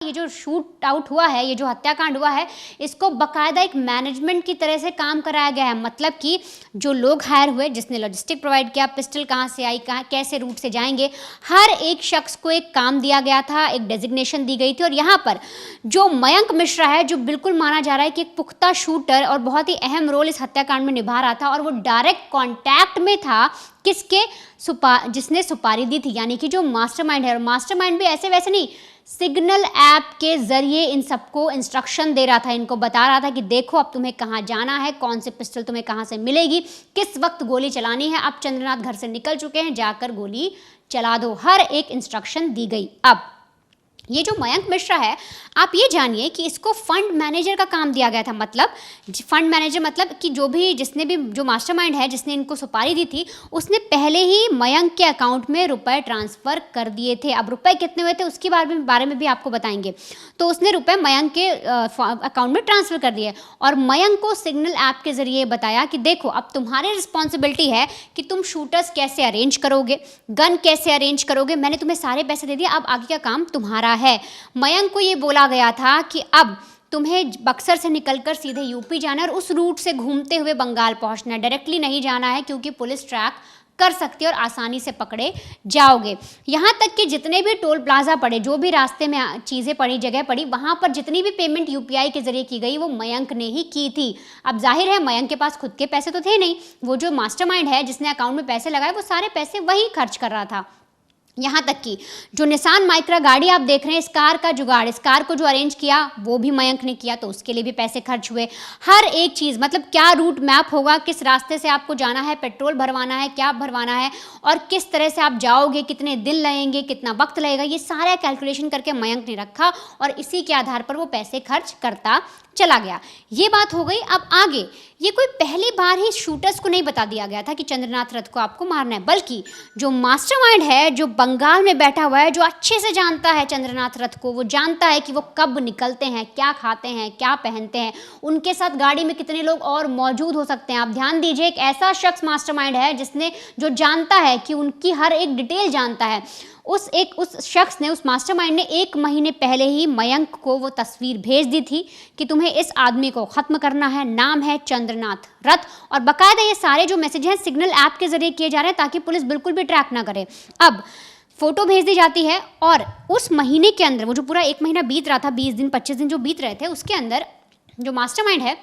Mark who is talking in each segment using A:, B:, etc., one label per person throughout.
A: ये जो shoot out हुआ है, ये जो हत्याकांड हुआ है, इसको बाकायदा एक मैनेजमेंट की तरह से काम कराया गया है। मतलब कि जो लोग हायर हुए, जिसने लॉजिस्टिक प्रोवाइड किया, पिस्टल कहाँ से आई, कहाँ कैसे रूट से जाएंगे, हर एक शख्स को एक काम दिया गया था, एक डेजिग्नेशन दी गई थी। और यहाँ पर जो मयंक मिश्रा है, जो बिल्कुल माना जा रहा है कि एक पुख्ता शूटर और बहुत ही अहम रोल इस हत्याकांड में निभा रहा था, और वो डायरेक्ट कॉन्टैक्ट में था किसके, जिसने सुपारी दी थी, यानी कि जो मास्टरमाइंड है। और मास्टरमाइंड भी ऐसे वैसे नहीं, सिग्नल ऐप के जरिए इन सबको इंस्ट्रक्शन दे रहा था, इनको बता रहा था कि देखो अब तुम्हें कहाँ जाना है, कौन से पिस्टल तुम्हें कहाँ से मिलेगी, किस वक्त गोली चलानी है। अब चंद्रनाथ घर से निकल चुके हैं, जाकर गोली चला दो, हर एक इंस्ट्रक्शन दी गई। अब ये जो मयंक मिश्रा है, आप ये जानिए कि इसको फंड मैनेजर का काम दिया गया था। मतलब फंड मैनेजर मतलब कि जिसने भी जो मास्टरमाइंड है, जिसने इनको सुपारी दी थी, उसने पहले ही मयंक के अकाउंट में रुपए ट्रांसफ़र कर दिए थे। अब रुपए कितने हुए थे उसके बारे में भी आपको बताएंगे। तो उसने रुपए मयंक के अकाउंट में ट्रांसफ़र कर दिए और मयंक को सिग्नल ऐप के ज़रिए बताया कि देखो अब तुम्हारी रिस्पॉन्सिबिलिटी है कि तुम शूटर्स कैसे अरेंज करोगे, गन कैसे अरेंज करोगे, मैंने तुम्हें सारे पैसे दे दिए, अब आगे का काम तुम्हारा है। मयंक को ये बोला गया था कि अब तुम्हें बक्सर से निकलकर सीधे यूपी जाना है और उस रूट से घूमते हुए बंगाल पहुंचना है, डायरेक्टली नहीं जाना है क्योंकि पुलिस ट्रैक कर सकती है और आसानी से पकड़े जाओगे। यहाँ तक कि जितने भी टोल प्लाजा पड़े, जो भी रास्ते में चीज़ें पड़ी, जगह पड़ी, वहाँ पर जितनी भी पेमेंट यूपीआई के जरिए की गई वो मयंक ने ही की थी। अब जाहिर है मयंक के पास खुद के पैसे तो थे नहीं, वो जो मास्टरमाइंड है जिसने अकाउंट में पैसे लगाए वो सारे पैसे वही खर्च कर रहा था। यहाँ तक कि जो निसान माइक्रा गाड़ी आप देख रहे हैं, इस कार का जुगाड़, इस कार को जो अरेंज किया वो भी मयंक ने किया, तो उसके लिए भी पैसे खर्च हुए। हर एक चीज़, मतलब क्या रूट मैप होगा, किस रास्ते से आपको जाना है, पेट्रोल भरवाना है, क्या भरवाना है और किस तरह से आप जाओगे, कितने दिन लगेंगे, कितना वक्त लगेगा, ये सारा कैलकुलेशन करके मयंक ने रखा और इसी के आधार पर वो पैसे खर्च करता चला गया। ये बात हो गई। अब आगे ये कोई पहली बार ही शूटर्स को नहीं बता दिया गया था कि चंद्रनाथ रथ को आपको मारना है, बल्कि जो मास्टरमाइंड है, जो बंगाल में बैठा हुआ है, जो अच्छे से जानता है चंद्रनाथ रथ को, वो जानता है कि वो कब निकलते हैं, क्या खाते हैं, क्या पहनते हैं, उनके साथ गाड़ी में कितने लोग और मौजूद हो सकते हैं। आप ध्यान दीजिए, एक ऐसा शख्स मास्टरमाइंड है जिसने जो जानता है कि उनकी हर एक डिटेल जानता है। उस शख्स ने, उस मास्टरमाइंड ने 1 महीने पहले ही मयंक को वो तस्वीर भेज दी थी कि तुम्हें इस आदमी को ख़त्म करना है, नाम है चंद्रनाथ रथ। और बाकायदा ये सारे जो मैसेज हैं सिग्नल ऐप के ज़रिए किए जा रहे हैं ताकि पुलिस बिल्कुल भी ट्रैक ना करे। अब फ़ोटो भेज दी जाती है और उस महीने के अंदर, वो जो पूरा 1 महीना बीत रहा था, 20 दिन 25 दिन जो बीत रहे थे, उसके अंदर जो मास्टरमाइंड है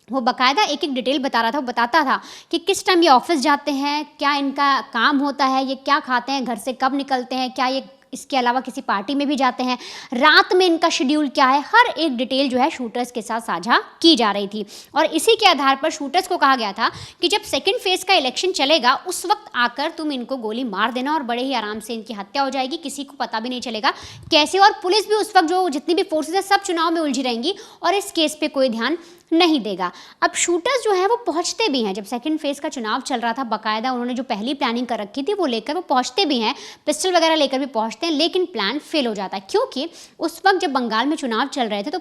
A: वो बाकायदा एक एक डिटेल बता रहा था। वो बताता था कि किस टाइम ये ऑफिस जाते हैं, क्या इनका काम होता है, ये क्या खाते हैं, घर से कब निकलते हैं, क्या ये इसके अलावा किसी पार्टी में भी जाते हैं, रात में इनका शेड्यूल क्या है, हर एक डिटेल जो है शूटर्स के साथ साझा की जा रही थी। और इसी के आधार पर शूटर्स को कहा गया था कि जब सेकंड फेज़ का इलेक्शन चलेगा उस वक्त आकर तुम इनको गोली मार देना और बड़े ही आराम से इनकी हत्या हो जाएगी, किसी को पता भी नहीं चलेगा कैसे। और पुलिस भी उस वक्त जो जितनी भी फोर्सेज है सब चुनाव में उलझी रहेंगी और इस केस पे कोई ध्यान नहीं देगा। अब शूटर्स जो है वो पहुंचते भी हैं, जब सेकंड फेज़ का चुनाव चल रहा था बाकायदा उन्होंने जो पहली प्लानिंग कर रखी थी वो लेकर वो पहुंचते भी हैं, पिस्टल वगैरह लेकर भी पहुंचते हैं, लेकिन प्लान फेल हो जाता है क्योंकि उस वक्त जब बंगाल में चुनाव चल रहे थे तो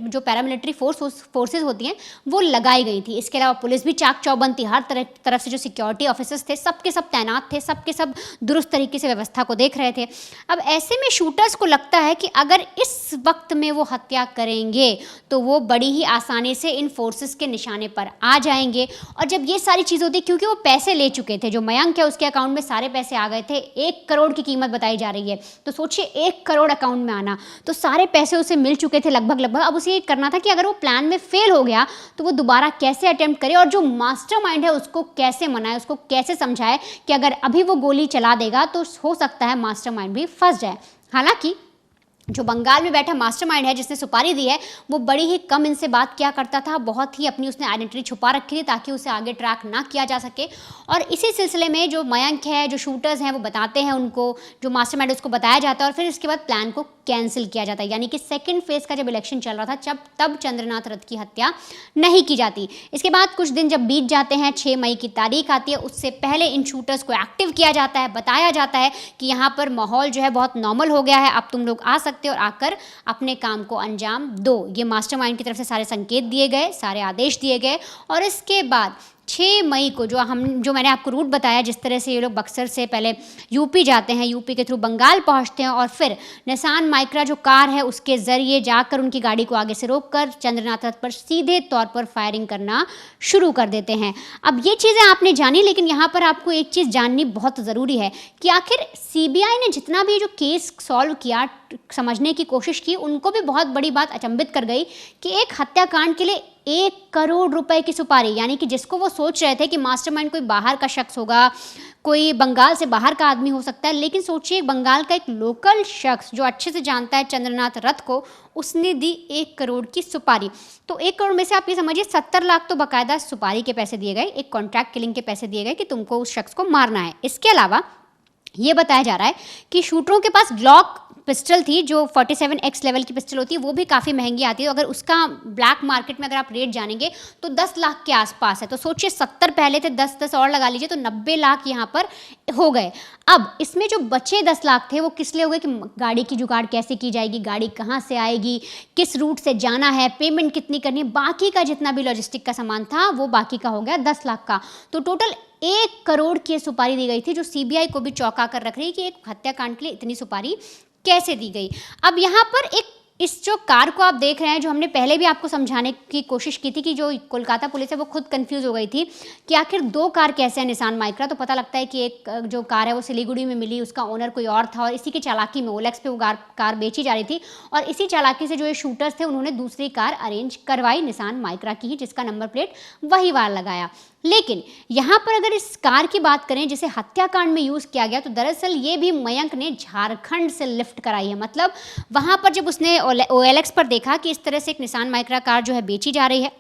A: जो पैरामिलिट्री फोर्सेज होती हैं वो लगाई गई थी। इसके अलावा पुलिस भी चाक चौबंद थी, हर तरफ से जो सिक्योरिटी ऑफिसर्स थे सबके सब तैनात थे, सबके सब दुरुस्त तरीके से व्यवस्था को देख रहे थे। अब ऐसे में शूटर्स को लगता है कि अगर इस वक्त में वो हत्या करेंगे तो वो बड़ी ही आसानी से इन फोर्सेस के निशाने पर आ जाएंगे। और जब ये सारी चीज़ होती, क्योंकि वो पैसे ले चुके थे, जो मयंक है उसके अकाउंट में सारे पैसे आ गए थे, 1 करोड़ की कीमत बताई जा रही है, तो सोचिए 1 करोड़ अकाउंट में आना, तो सारे पैसे उसे मिल चुके थे लगभग। अब उसे ये करना था कि अगर वो प्लान में फेल हो गया तो वो दोबारा कैसे अटेम्प्ट करे और जो मास्टरमाइंड है उसको कैसे मनाए, उसको कैसे समझाए कि अगर अभी वो गोली चला देगा तो हो सकता है मास्टरमाइंड भी फंस जाए। हालांकि जो बंगाल में बैठा मास्टरमाइंड है जिसने सुपारी दी है वो बड़ी ही कम इनसे बात किया करता था, बहुत ही अपनी उसने आइडेंटिटी छुपा रखी थी ताकि उसे आगे ट्रैक ना किया जा सके। और इसी सिलसिले में जो मयंक है, जो शूटर्स हैं वो बताते हैं उनको, जो मास्टरमाइंड उसको बताया जाता है और फिर इसके बाद प्लान को कैंसिल किया जाता है। यानी कि सेकंड फेज़ का जब इलेक्शन चल रहा था तब चंद्रनाथ रथ की हत्या नहीं की जाती। इसके बाद कुछ दिन जब बीत जाते हैं, 6 मई की तारीख आती है, उससे पहले इन शूटर्स को एक्टिव किया जाता है, बताया जाता है कि यहाँ पर माहौल जो है बहुत नॉर्मल हो गया है, अब तुम लोग आ सकते हो और आकर अपने काम को अंजाम दो। ये मास्टरमाइंड की तरफ से सारे संकेत दिए गए, सारे आदेश दिए गए और इसके बाद 6 मई को जो मैंने आपको रूट बताया, जिस तरह से ये लोग बक्सर से पहले यूपी जाते हैं, यूपी के थ्रू बंगाल पहुंचते हैं और फिर निसान माइक्रा जो कार है उसके ज़रिए जाकर उनकी गाड़ी को आगे से रोककर चंद्रनाथ रथ पर सीधे तौर पर फायरिंग करना शुरू कर देते हैं। अब ये चीज़ें आपने जानी, लेकिन यहाँ पर आपको एक चीज़ जाननी बहुत ज़रूरी है कि आखिर सीबीआई ने जितना भी जो केस सॉल्व किया, समझने की कोशिश की, उनको भी बहुत बड़ी बात अचंभित कर गई कि एक हत्याकांड के लिए 1 करोड़ रुपए की सुपारी, यानी कि जिसको वो सोच रहे थे कि मास्टरमाइंड कोई बाहर का शख्स होगा, कोई बंगाल से बाहर का आदमी हो सकता है, लेकिन सोचिए बंगाल का एक लोकल शख्स जो अच्छे से जानता है चंद्रनाथ रथ को, उसने दी 1 करोड़ की सुपारी। तो 1 करोड़ में से आप ये समझिए 70 लाख तो बाकायदा सुपारी के पैसे दिए गए, एक कॉन्ट्रैक्ट किलिंग के पैसे दिए गए कि तुमको उस शख्स को मारना है। इसके अलावा ये बताया जा रहा है कि शूटरों के पास ग्लॉक पिस्टल थी, जो 47x लेवल की पिस्टल होती है, वो भी काफ़ी महंगी आती है। अगर उसका ब्लैक मार्केट में अगर आप रेट जानेंगे तो 10 लाख के आसपास है। तो सोचिए 70 पहले थे, 10 और लगा लीजिए तो 90 लाख यहाँ पर हो गए। अब इसमें जो बचे 10 लाख थे वो किस लिए हो गए कि गाड़ी की जुगाड़ कैसे की जाएगी, गाड़ी कहाँ से आएगी, किस रूट से जाना है, पेमेंट कितनी करनी है, बाकी का जितना भी लॉजिस्टिक का सामान था वो बाकी का हो गया 10 लाख का। तो टोटल 1 करोड़ की सुपारी दी गई थी, जो सीबीआई को भी चौंका कर रख रही है कि एक हत्याकांड के लिए इतनी सुपारी कैसे दी गई। अब यहाँ पर एक इस जो कार को आप देख रहे हैं, जो हमने पहले भी आपको समझाने की कोशिश की थी कि जो कोलकाता पुलिस है वो खुद कंफ्यूज हो गई थी कि आखिर 2 कार कैसे हैं निसान माइक्रा। तो पता लगता है कि एक जो कार है वो सिलीगुड़ी में मिली, उसका ओनर कोई और था और इसी की चालाकी में ओलेक्स पे वो कार बेची जा रही थी और इसी चालाकी से जो ये शूटर्स थे उन्होंने दूसरी कार अरेंज करवाई निसान माइक्रा की ही, जिसका नंबर प्लेट वही वाला लगाया। लेकिन यहाँ पर अगर इस कार की बात करें जिसे हत्याकांड में यूज़ किया गया, तो दरअसल ये भी मयंक ने झारखंड से लिफ्ट कराई है। मतलब वहाँ पर जब उसने OLX पर देखा कि इस तरह से एक निसान माइक्रा कार जो है बेची जा रही है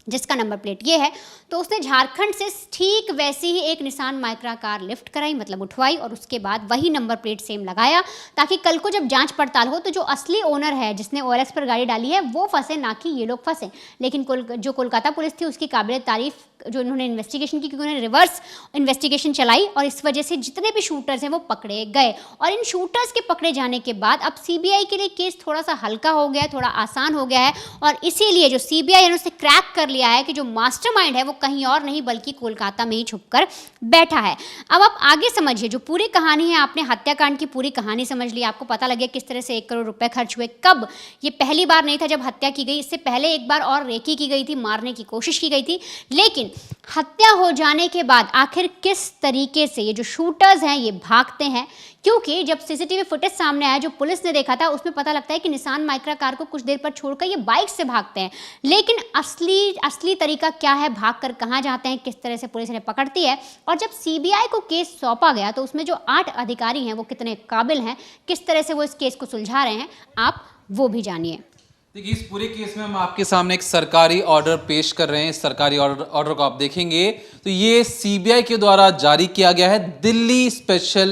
A: जिसका नंबर प्लेट ये है, तो उसने झारखंड से ठीक वैसी ही एक निसान माइक्रा कार लिफ्ट कराई, मतलब उठवाई, और उसके बाद वही नंबर प्लेट सेम लगाया ताकि कल को जब जांच पड़ताल हो तो जो असली ओनर है जिसने OLX पर गाड़ी डाली है वो फंसे, ना कि ये लोग फंसे। लेकिन जो कोलकाता पुलिस थी उसकी काबिल तारीफ जो इन्होंने इन्वेस्टिगेशन की, क्योंकि उन्होंने रिवर्स इन्वेस्टिगेशन चलाई और इस वजह से जितने भी शूटर्स हैं वो पकड़े गए। और इन शूटर्स के पकड़े जाने के बाद अब सीबीआई के लिए केस थोड़ा सा हल्का हो गया है, थोड़ा आसान हो गया है और इसीलिए जो सीबीआई है उसे क्रैक कर लिया है कि जो मास्टरमाइंड है वो कहीं और नहीं बल्कि कोलकाता में ही छुपकर बैठा है। अब आप आगे समझिए, जो पूरी कहानी है, आपने हत्याकांड की पूरी कहानी समझ ली, आपको पता लग गया किस तरह से 1 करोड़ रुपए खर्च हुए, कब, ये पहली बार नहीं था जब हत्या की गई, इससे पहले एक बार और रेकी की गई थी, मारने की कोशिश की गई थी। लेकिन हत्या हो जाने के बाद आखिर किस तरीके से ये जो शूटर्स हैं ये भागते हैं, क्योंकि जब सीसीटीवी फुटेज सामने आया जो पुलिस ने देखा था उसमें पता लगता है कि निसान माइक्रा कार को कुछ देर पर छोड़कर ये बाइक से भागते हैं। लेकिन असली तरीका क्या है, भागकर कहाँ जाते हैं, किस तरह से पुलिस ने पकड़ती है, और जब सीबीआई को केस सौंपा गया तो उसमें जो 8 अधिकारी हैं वो कितने काबिल हैं, किस तरह से वो इस केस को सुलझा रहे हैं, आप वो भी जानिए।
B: देखिए, इस पूरे केस में हम आपके सामने एक सरकारी ऑर्डर पेश कर रहे हैं। इस सरकारी ऑर्डर को आप देखेंगे तो ये सीबीआई के द्वारा जारी किया गया है। दिल्ली स्पेशल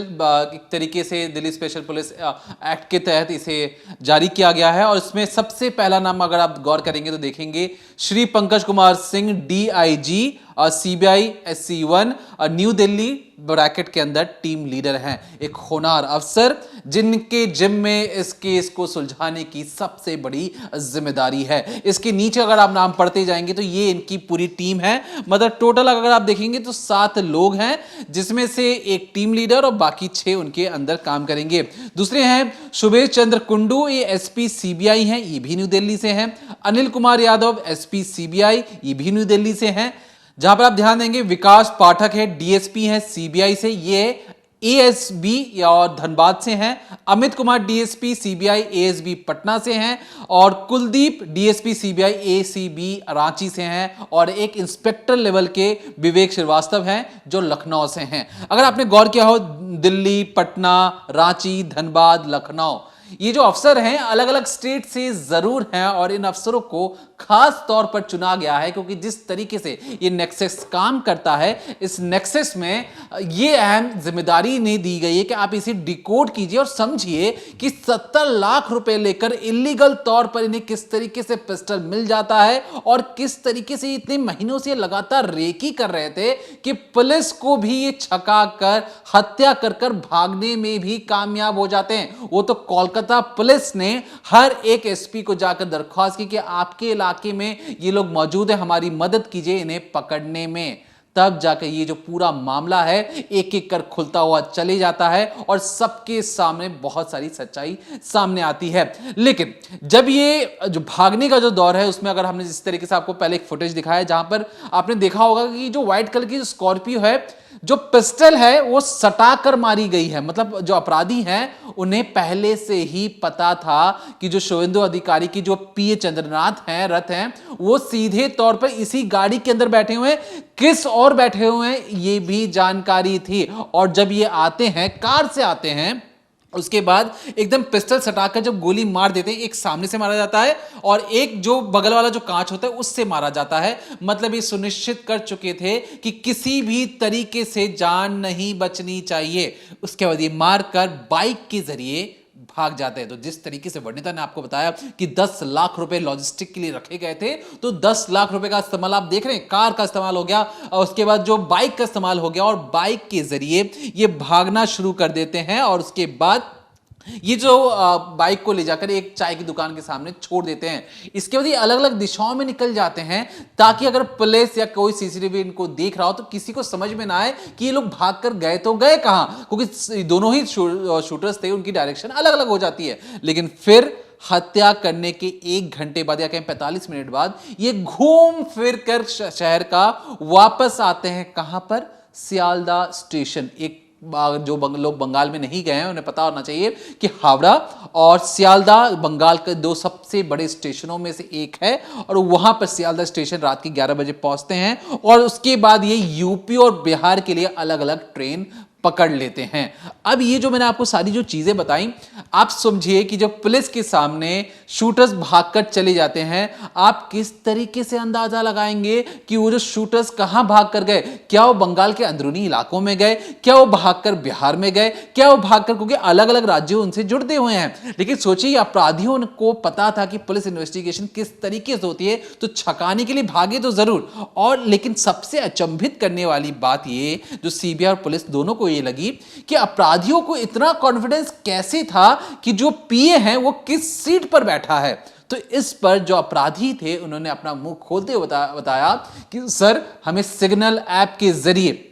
B: एक तरीके से दिल्ली स्पेशल पुलिस एक्ट के तहत इसे जारी किया गया है और इसमें सबसे पहला नाम अगर आप गौर करेंगे तो देखेंगे Shri Pankaj Kumar Singh, DIG CBI SC1 new Delhi bracket के अंदर टीम लीडर हैं। एक होनहार अफसर जिनके जिम में इस केस को सुलझाने की सबसे बड़ी जिम्मेदारी है। इसके नीचे अगर आप नाम पढ़ते जाएंगे तो ये इनकी पूरी टीम है। मतलब टोटल अगर आप देखेंगे तो 7 लोग हैं, जिसमें से एक टीम लीडर और बाकी 6 उनके अंदर काम करेंगे। दूसरे हैं सुबेश चंद्र कुंडू, ये SP CBI हैं, ये भी न्यू दिल्ली से हैं। अनिल कुमार यादव SP CBI, ये भी न्यू दिल्ली से हैं। जहां पर आप ध्यान देंगे विकास पाठक है, DSP है CBI से, ये ASB और धनबाद से हैं। Amit Kumar DSP CBI ASB Patna से हैं और Kuldeep DSP CBI ACB Ranchi से हैं और एक इंस्पेक्टर लेवल के विवेक श्रीवास्तव हैं जो लखनऊ से हैं। अगर आपने गौर किया हो, दिल्ली, पटना, रांची, धनबाद, लखनऊ, ये जो अफसर हैं अलग अलग स्टेट से जरूर हैं और इन अफसरों को खास तौर पर चुना गया है क्योंकि जिस तरीके से ये नेक्सस काम करता है, इस नेक्सस में ये अहम जिम्मेदारी इन्हें दी गई है कि आप इसे डिकोड कीजिए और समझिए कि 70 लाख रुपए लेकर इलीगल तौर पर इन्हें किस तरीके से पिस्टल मिल जाता है और किस तरीके से इतने महीनों से लगातार रेकी कर रहे थे कि पुलिस को भी ये छका कर हत्या कर भागने में भी कामयाब हो जाते हैं। वो तो कोलकाता पुलिस ने हर एक SP को जाकर दरख्वास्त की कि आपके इलाके में ये लोग मौजूद है, हमारी मदद कीजिए इन्हें पकड़ने में। तब जाकर ये जो पूरा मामला है एक एक कर खुलता हुआ चले जाता है और सबके सामने बहुत सारी सच्चाई सामने आती है। लेकिन जब ये जो भागने का जो दौर है उसमें अगर हमने जिस तरीके से आपको पहले एक फुटेज दिखाया जहां पर आपने देखा होगा कि जो व्हाइट कलर की स्कॉर्पियो है, जो पिस्टल है वो सटाकर मारी गई है। मतलब जो अपराधी हैं उन्हें पहले से ही पता था कि जो शुभेंदु अधिकारी की जो पीए चंद्रनाथ हैं रथ हैं वो सीधे तौर पर इसी गाड़ी के अंदर बैठे हुए हैं, किस और बैठे हुए हैं ये भी जानकारी थी। और जब ये आते हैं, कार से आते हैं, उसके बाद एकदम पिस्टल सटाकर जब गोली मार देते हैं, एक सामने से मारा जाता है और एक जो बगल वाला जो कांच होता है उससे मारा जाता है। मतलब ये सुनिश्चित कर चुके थे कि किसी भी तरीके से जान नहीं बचनी चाहिए। उसके बाद ये मारकर बाइक के जरिए भाग जाते हैं। तो जिस तरीके से वर्णिता ने आपको बताया कि 10 लाख रुपए लॉजिस्टिक के लिए रखे गए थे, तो 10 लाख रुपए का इस्तेमाल आप देख रहे हैं, कार का इस्तेमाल हो गया और उसके बाद जो बाइक का इस्तेमाल हो गया और बाइक के जरिए ये भागना शुरू कर देते हैं। और उसके बाद ये जो बाइक को ले जाकर एक चाय की दुकान के सामने छोड़ देते हैं। इसके बाद ये अलग अलग दिशाओं में निकल जाते हैं ताकि अगर पुलिस या कोई सीसीटीवी इनको देख रहा हो तो किसी को समझ में ना आए कि ये लोग भागकर गए तो गए कहां, क्योंकि दोनों ही शूटर्स थे, उनकी डायरेक्शन अलग अलग हो जाती है। लेकिन फिर हत्या करने के 1 घंटे बाद या कहीं 45 मिनट बाद ये घूम फिर कर शहर का वापस आते हैं। कहां पर? सियालदा स्टेशन। एक जो लोग बंगाल में नहीं गए हैं उन्हें पता होना चाहिए कि हावड़ा और सियालदा बंगाल के 2 सबसे बड़े स्टेशनों में से एक है और वहां पर सियालदा स्टेशन रात के 11 बजे पहुंचते हैं और उसके बाद ये यूपी और बिहार के लिए अलग अलग ट्रेन पकड़ लेते हैं। अब ये जो मैंने आपको सारी जो चीजें बताई, आप समझिए कि जब पुलिस के सामने शूटर्स भागकर चले जाते हैं, आप किस तरीके से अंदाजा लगाएंगे कि वो जो शूटर्स कहां भागकर गए? क्या वो बंगाल के अंदरूनी इलाकों में गए? क्या वो भागकर बिहार में गए? क्या वो भागकर, क्योंकि अलग अलग राज्यों उनसे जुड़ते हुए हैं। लेकिन सोचिए अपराधियों को पता था कि पुलिस इन्वेस्टिगेशन किस तरीके से होती है, तो छकाने के लिए भागे तो जरूर। और लेकिन सबसे अचंभित करने वाली बात ये जो सीबीआई और पुलिस दोनों को ये लगी कि अपराधियों को इतना कॉन्फिडेंस कैसे था कि जो पीए हैं वो किस सीट पर बैठा है। तो इस पर जो अपराधी थे उन्होंने अपना मुंह खोलते हुए बताया कि सर, हमें सिग्नल ऐप के जरिए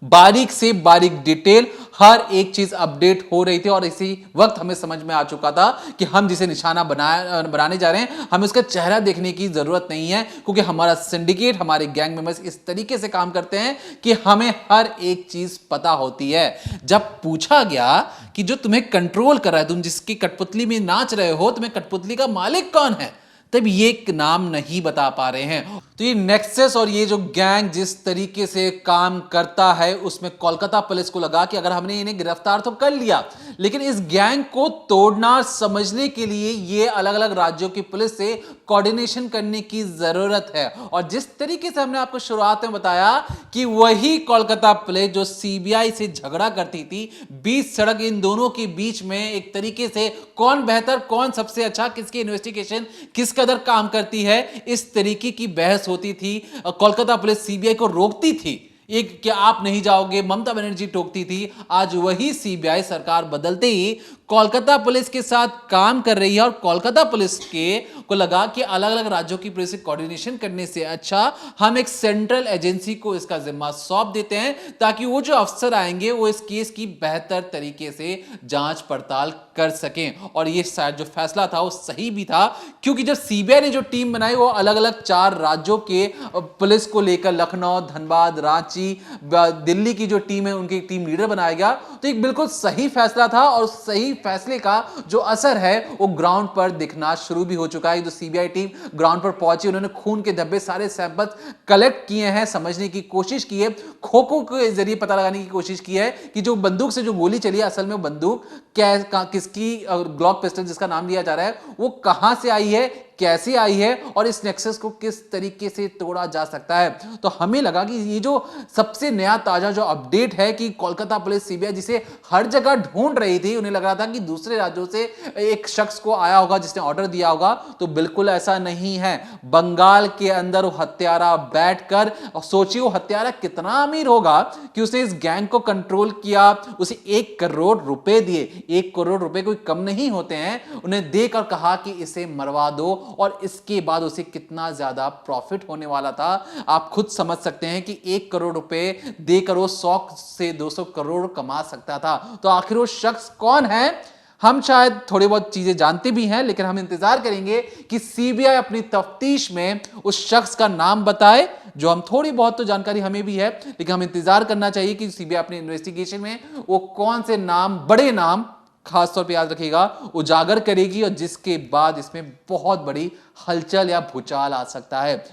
B: बारीक से बारीक डिटेल हर एक चीज अपडेट हो रही थी और इसी वक्त हमें समझ में आ चुका था कि हम जिसे निशाना बनाने जा रहे हैं, हमें उसका चेहरा देखने की जरूरत नहीं है, क्योंकि हमारा सिंडिकेट, हमारे गैंग मेंबर्स इस तरीके से काम करते हैं कि हमें हर एक चीज पता होती है। जब पूछा गया कि जो तुम्हें कंट्रोल कर रहा है, तुम जिसकी कठपुतली में नाच रहे हो, तुम्हें कठपुतली का मालिक कौन है, तब ये एक नाम नहीं बता पा रहे हैं। तो ये नेक्सस और ये जो गैंग जिस तरीके से काम करता है उसमें कोलकाता पुलिस को लगा कि अगर हमने इन्हें गिरफ्तार तो कर लिया, लेकिन इस गैंग को तोड़ना समझने के लिए ये अलग अलग राज्यों की पुलिस से कोऑर्डिनेशन करने की जरूरत है। और जिस तरीके से हमने आपको शुरुआत में बताया कि वही कोलकाता पुलिस जो सीबीआई से झगड़ा करती थी, बीच सड़क इन दोनों के बीच में एक तरीके से कौन बेहतर, कौन सबसे अच्छा, किसकी इन्वेस्टिगेशन किस कदर काम करती है, इस तरीके की बहस होती थी। कोलकाता पुलिस सीबीआई को रोकती थी, एक कि आप नहीं जाओगे, ममता बनर्जी टोकती थी। आज वही सीबीआई सरकार बदलते ही कोलकाता पुलिस के साथ काम कर रही है और कोलकाता पुलिस को लगा कि अलग अलग राज्यों की पुलिस से कोऑर्डिनेशन करने से अच्छा हम एक सेंट्रल एजेंसी को इसका जिम्मा सौंप देते हैं, ताकि वो जो अफसर आएंगे वो इस केस की बेहतर तरीके से जांच पड़ताल कर सकें। और ये शायद जो फैसला था वो सही भी था, क्योंकि जब सीबीआई ने जो टीम बनाई वो अलग अलग 4 राज्यों के पुलिस को लेकर लखनऊ, धनबाद, रांची, दिल्ली की जो टीम है उनकी टीम लीडर बनाया गया। तो एक बिल्कुल सही फैसला था और सही फैसले का जो असर है वो ग्राउंड पर दिखना शुरू भी हो चुका है। जो सीबीआई टीम ग्राउंड पर पहुंची, उन्होंने खून के धब्बे सारे सैंपल्स कलेक्ट किए हैं, समझने की कोशिश की है, खोखो के जरिए पता लगाने की कोशिश की है कि जो बंदूक से जो गोली चली है असल में वो बंदूक किसकी, ग्लॉक पिस्टल जिसका नाम लिया जा रहा है, वो कहां से आई है, कैसे आई है और इस नेक्सस को किस तरीके से तोड़ा जा सकता है। तो हमें लगा कि ये जो सबसे नया ताजा जो अपडेट है कि कोलकाता पुलिस सीबीआई जिसे हर जगह ढूंढ रही थी, उन्हें लग रहा था कि दूसरे राज्यों से एक शख्स को आया होगा जिसने ऑर्डर दिया होगा, तो बिल्कुल ऐसा नहीं है। बंगाल के अंदर वो हत्यारा बैठकर, और सोचिए वो हत्यारा कितना अमीर होगा कि उसने इस गैंग को कंट्रोल किया, उसे 1 करोड़ रुपए दिए। 1 करोड़ रुपए कोई कम नहीं होते हैं। उन्हें देकर कहा कि इसे मरवा दो और इसके बाद उसे कितना ज्यादा प्रॉफिट होने वाला था। आप खुद समझ सकते हैं कि 1 करोड़ रुपए देकर वो 100 से 200 करोड़ कमा सकता था। तो आखिर वो शख्स कौन है? हम शायद थोड़ी बहुत चीजें जानते भी हैं, लेकिन हम इंतजार करेंगे कि सीबीआई अपनी तफ्तीश में उस शख्स का नाम बताए। जो हम थोड़ी बहुत तो जानकारी हमें भी है, लेकिन हम इंतजार करना चाहिए कि सीबीआई अपनी इन्वेस्टिगेशन में वो कौन से नाम, बड़े नाम खासतौर पे याद रखिएगा, उजागर करेगी और जिसके बाद इसमें बहुत बड़ी हलचल या भूचाल आ सकता है।